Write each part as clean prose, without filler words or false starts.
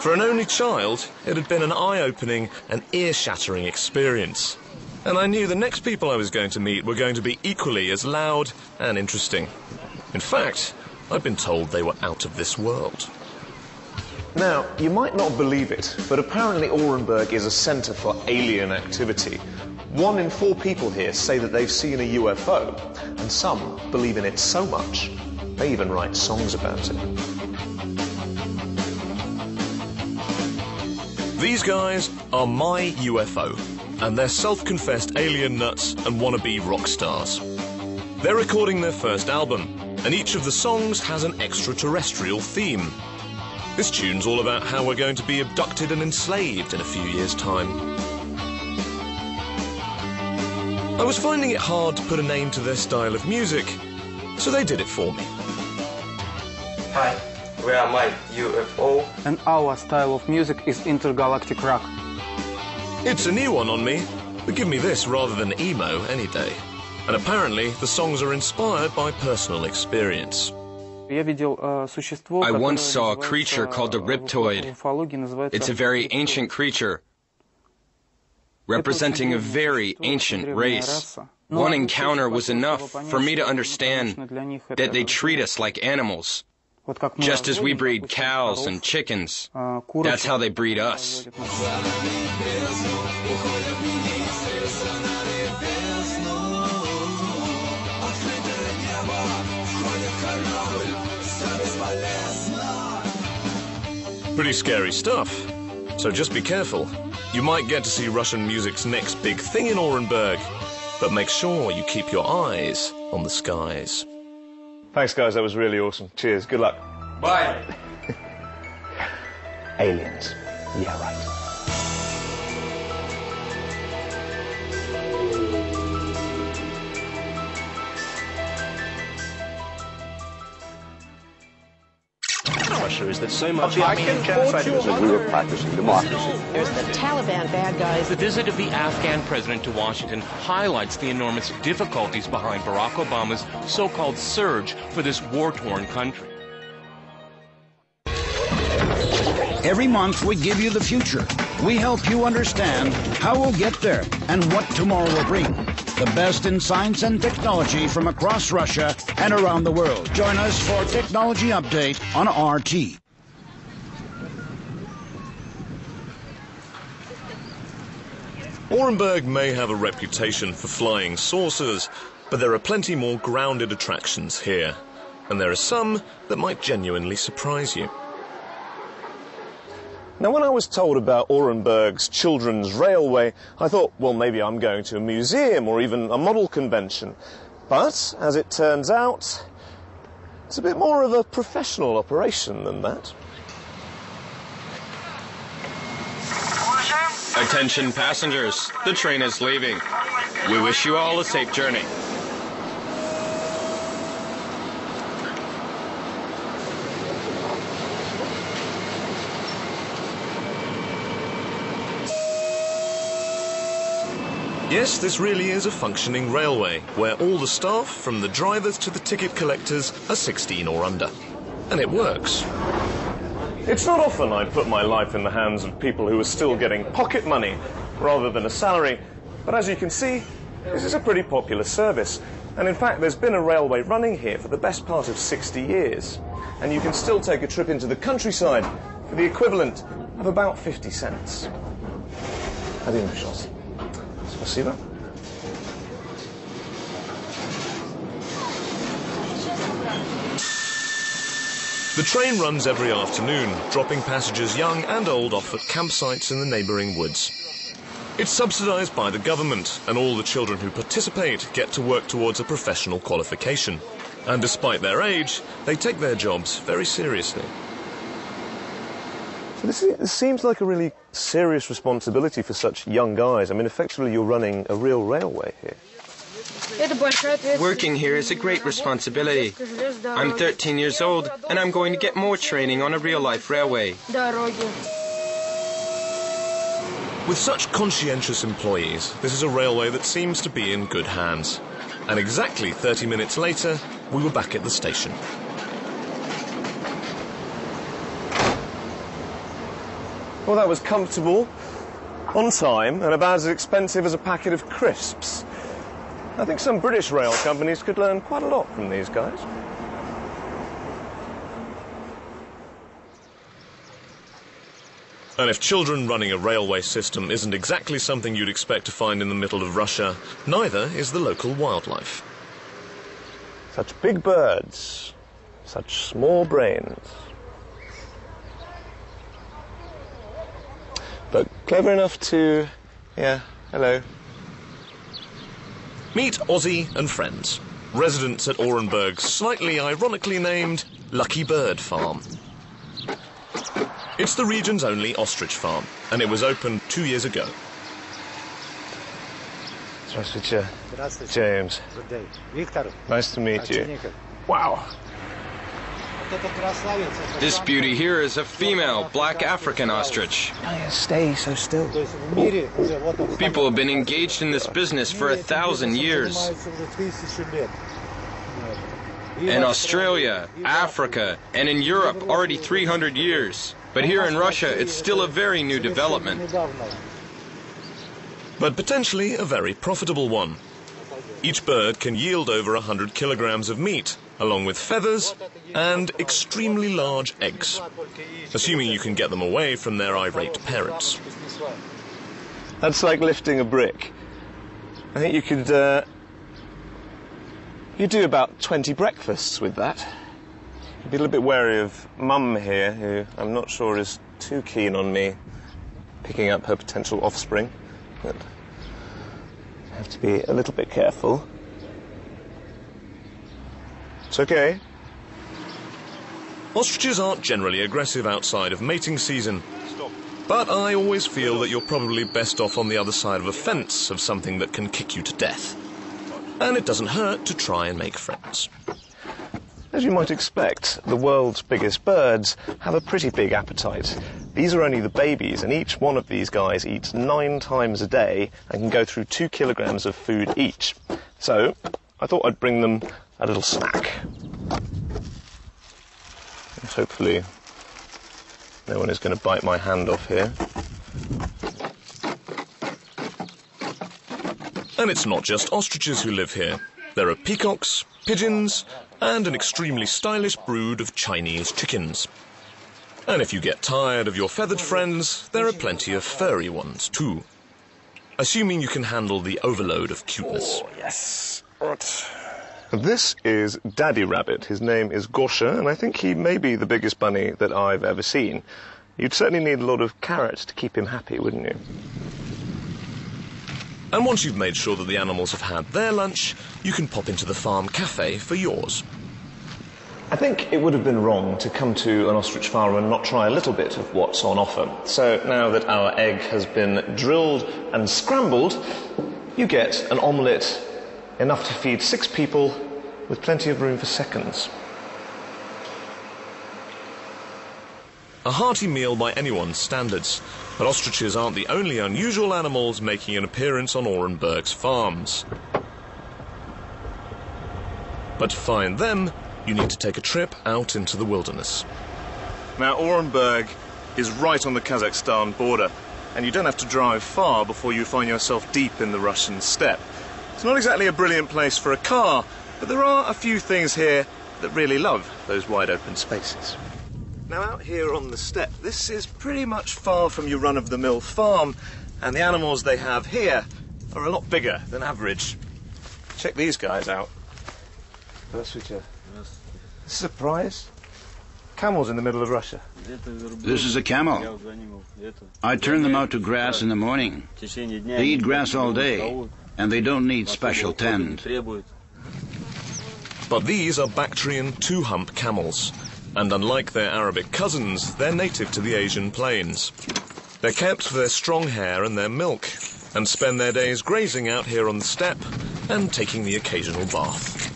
For an only child, it had been an eye-opening and ear-shattering experience. And I knew the next people I was going to meet were going to be equally as loud and interesting. In fact, I'd been told they were out of this world. Now, you might not believe it, but apparently Orenburg is a centre for alien activity. 1 in 4 people here say that they've seen a UFO, and some believe in it so much, they even write songs about it. These guys are My UFO, and they're self-confessed alien nuts and wannabe rock stars. They're recording their first album, and each of the songs has an extraterrestrial theme. This tune's all about how we're going to be abducted and enslaved in a few years' time. I was finding it hard to put a name to their style of music, so they did it for me. Hi, we are My UFO. And our style of music is intergalactic rock. It's a new one on me, but give me this rather than emo any day. And apparently, the songs are inspired by personal experience. I once saw a creature called a riptoid. It's a very ancient creature, representing a very ancient race. One encounter was enough for me to understand that they treat us like animals. Just as we breed cows and chickens, that's how they breed us. Pretty scary stuff, so just be careful. You might get to see Russian music's next big thing in Orenburg, but make sure you keep your eyes on the skies. Thanks, guys, that was really awesome. Cheers, good luck. Bye. Aliens. Yeah, right. Russia is that so much genocide. We were practicing democracy. There's the Taliban bad guys. The visit of the Afghan president to Washington highlights the enormous difficulties behind Barack Obama's so-called surge for this war-torn country. Every month we give you the future. We help you understand how we'll get there and what tomorrow will bring. The best in science and technology from across Russia and around the world. Join us for Technology Update on RT. Orenburg may have a reputation for flying saucers, but there are plenty more grounded attractions here. And there are some that might genuinely surprise you. Now, when I was told about Orenburg's children's railway, I thought, well, maybe I'm going to a museum or even a model convention. But, as it turns out, it's a bit more of a professional operation than that. Attention passengers, the train is leaving. We wish you all a safe journey. Yes, this really is a functioning railway, where all the staff, from the drivers to the ticket collectors, are 16 or under. And it works. It's not often I put my life in the hands of people who are still getting pocket money rather than a salary, but as you can see, this is a pretty popular service. And in fact, there's been a railway running here for the best part of 60 years. And you can still take a trip into the countryside for the equivalent of about 50 cents. Один chance. Спасибо. The train runs every afternoon, dropping passengers young and old off at campsites in the neighbouring woods. It's subsidised by the government, and all the children who participate get to work towards a professional qualification. And despite their age, they take their jobs very seriously. So this seems like a really serious responsibility for such young guys. I mean, effectively, you're running a real railway here. Working here is a great responsibility. I'm 13 years old, and I'm going to get more training on a real-life railway. With such conscientious employees, this is a railway that seems to be in good hands. And exactly 30 minutes later, we were back at the station. Well, that was comfortable, on time, and about as expensive as a packet of crisps. I think some British rail companies could learn quite a lot from these guys. And if children running a railway system isn't exactly something you'd expect to find in the middle of Russia, neither is the local wildlife. Such big birds, such small brains. But clever enough to... yeah, hello. Meet Ozzy and friends, residents at Orenburg's slightly ironically named Lucky Bird Farm. It's the region's only ostrich farm, and it was opened 2 years ago. Здравствуйте, James. Good day. Victor. Nice to meet you. Wow. This beauty here is a female black African ostrich. Stay so still. People have been engaged in this business for 1,000 years. In Australia, Africa, and in Europe already 300 years. But here in Russia, it's still a very new development. But potentially a very profitable one. Each bird can yield over 100 kilograms of meat, along with feathers and extremely large eggs, assuming you can get them away from their irate parents. That's like lifting a brick. I think you could, you do about 20 breakfasts with that. You'd be a little bit wary of Mum here, who I'm not sure is too keen on me picking up her potential offspring. But I have to be a little bit careful. It's okay. Ostriches aren't generally aggressive outside of mating season, but I always feel that you're probably best off on the other side of a fence of something that can kick you to death. And it doesn't hurt to try and make friends. As you might expect, the world's biggest birds have a pretty big appetite. These are only the babies, and each one of these guys eats 9 times a day and can go through 2 kilograms of food each. So, I thought I'd bring them a little snack. And hopefully, no one is going to bite my hand off here. And it's not just ostriches who live here. There are peacocks, pigeons, and an extremely stylish brood of Chinese chickens. And if you get tired of your feathered friends, there are plenty of furry ones too. Assuming you can handle the overload of cuteness. Oh, yes. Right. This is Daddy Rabbit. His name is Gosha, and I think he may be the biggest bunny that I've ever seen. You'd certainly need a lot of carrots to keep him happy, wouldn't you? And once you've made sure that the animals have had their lunch, you can pop into the farm cafe for yours. I think it would have been wrong to come to an ostrich farm and not try a little bit of what's on offer. So now that our egg has been drilled and scrambled, you get an omelette, enough to feed 6 people, with plenty of room for seconds. A hearty meal by anyone's standards, but ostriches aren't the only unusual animals making an appearance on Orenburg's farms. But to find them, you need to take a trip out into the wilderness. Now, Orenburg is right on the Kazakhstan border, and you don't have to drive far before you find yourself deep in the Russian steppe. It's not exactly a brilliant place for a car, but there are a few things here that really love those wide open spaces. Now, out here on the steppe, this is pretty much far from your run-of-the-mill farm, and the animals they have here are a lot bigger than average. Check these guys out. Surprise? Camels in the middle of Russia. This is a camel. I turn them out to grass in the morning. They eat grass all day, and they don't need special tend. But these are Bactrian 2-hump camels, and unlike their Arabic cousins, they're native to the Asian plains. They're kept for their strong hair and their milk, and spend their days grazing out here on the steppe and taking the occasional bath.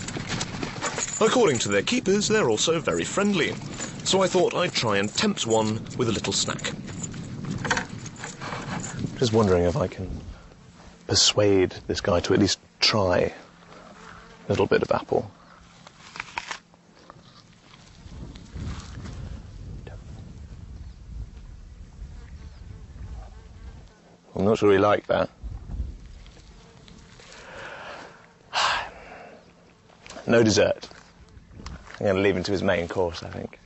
According to their keepers, they're also very friendly, so I thought I'd try and tempt one with a little snack. Just wondering if I can persuade this guy to at least try a little bit of apple. I'm not sure he liked that. No dessert. I'm going to leave him to his main course, I think.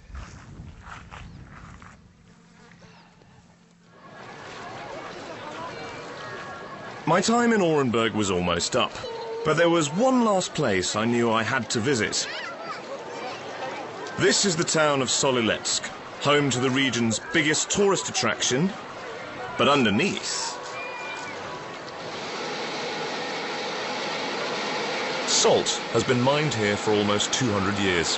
My time in Orenburg was almost up, but there was one last place I knew I had to visit. This is the town of Soliletsk, home to the region's biggest tourist attraction, but underneath... Salt has been mined here for almost 200 years.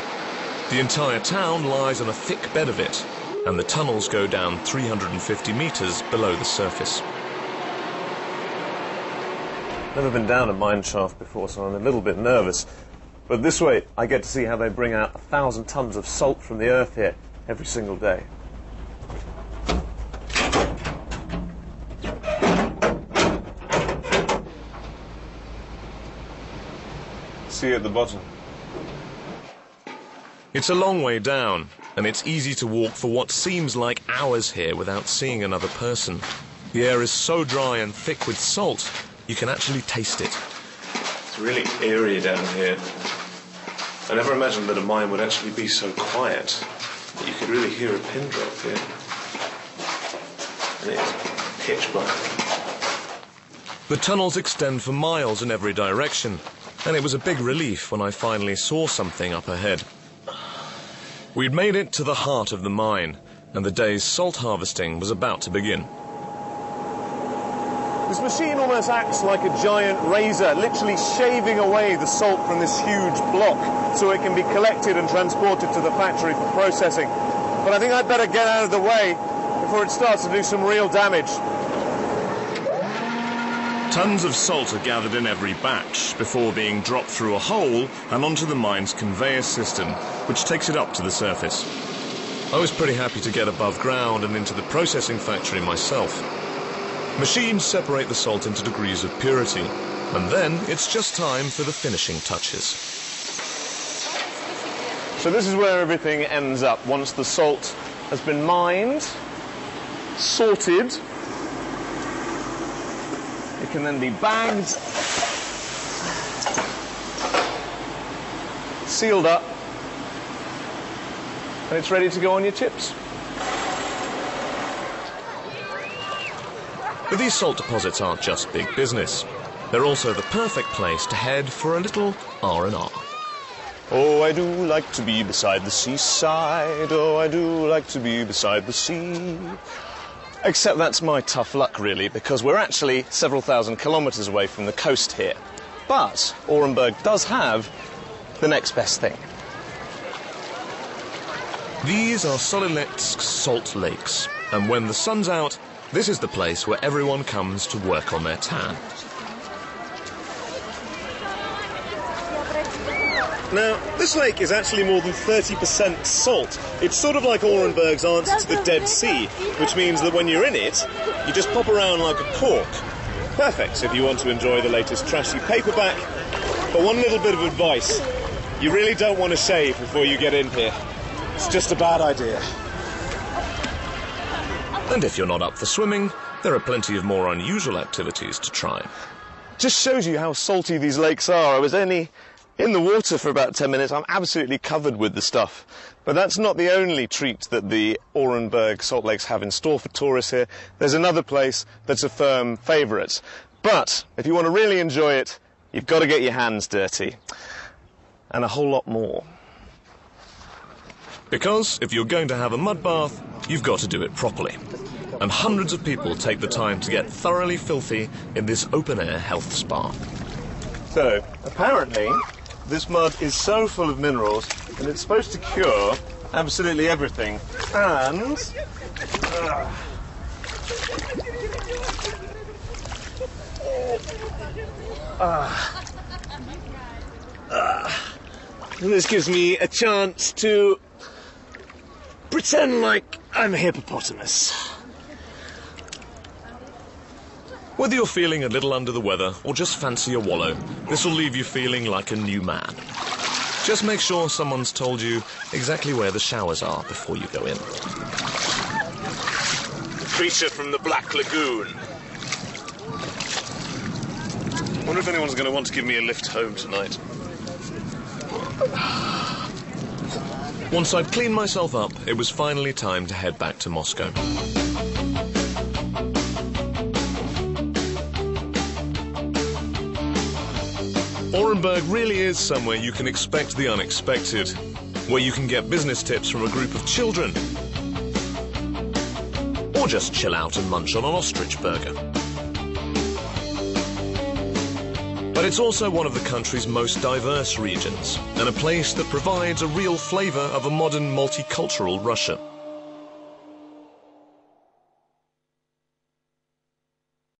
The entire town lies on a thick bed of it, and the tunnels go down 350 meters below the surface. Never been down a mine shaft before, so I'm a little bit nervous. But this way, I get to see how they bring out 1,000 tons of salt from the earth here every single day. See you at the bottom. It's a long way down, and it's easy to walk for what seems like hours here without seeing another person. The air is so dry and thick with salt, you can actually taste it. It's really eerie down here. I never imagined that a mine would actually be so quiet that you could really hear a pin drop here. And it's pitch black. The tunnels extend for miles in every direction, and it was a big relief when I finally saw something up ahead. We'd made it to the heart of the mine, and the day's salt harvesting was about to begin. This machine almost acts like a giant razor, literally shaving away the salt from this huge block so it can be collected and transported to the factory for processing. But I think I'd better get out of the way before it starts to do some real damage. Tons of salt are gathered in every batch before being dropped through a hole and onto the mine's conveyor system, which takes it up to the surface. I was pretty happy to get above ground and into the processing factory myself. Machines separate the salt into degrees of purity, and then it's just time for the finishing touches. So this is where everything ends up once the salt has been mined, sorted. It can then be bagged, sealed up, and it's ready to go on your chips. But these salt deposits aren't just big business. They're also the perfect place to head for a little R&R. Oh, I do like to be beside the seaside. Oh, I do like to be beside the sea. Except that's my tough luck, really, because we're actually several thousand kilometers away from the coast here. But Orenburg does have the next best thing. These are Soliletsk's salt lakes, and when the sun's out, this is the place where everyone comes to work on their tan. Now, this lake is actually more than 30% salt. It's sort of like Orenburg's answer to the Dead Sea, which means that when you're in it, you just pop around like a cork. Perfect if you want to enjoy the latest trashy paperback. But one little bit of advice, you really don't want to shave before you get in here. It's just a bad idea. And if you're not up for swimming, there are plenty of more unusual activities to try. Just shows you how salty these lakes are. I was only in the water for about 10 minutes. I'm absolutely covered with the stuff. But that's not the only treat that the Orenburg salt lakes have in store for tourists here. There's another place that's a firm favourite. But if you want to really enjoy it, you've got to get your hands dirty. And a whole lot more. Because if you're going to have a mud bath, you've got to do it properly. And hundreds of people take the time to get thoroughly filthy in this open-air health spa. So, apparently, this mud is so full of minerals and it's supposed to cure absolutely everything. And... and this gives me a chance to pretend like I'm a hippopotamus. Whether you're feeling a little under the weather or just fancy a wallow, this will leave you feeling like a new man. Just make sure someone's told you exactly where the showers are before you go in. The creature from the Black Lagoon. wonder if anyone's going to want to give me a lift home tonight. Once I'd cleaned myself up, it was finally time to head back to Moscow. Orenburg really is somewhere you can expect the unexpected, where you can get business tips from a group of children, or just chill out and munch on an ostrich burger. But it's also one of the country's most diverse regions, and a place that provides a real flavor of a modern multicultural Russia.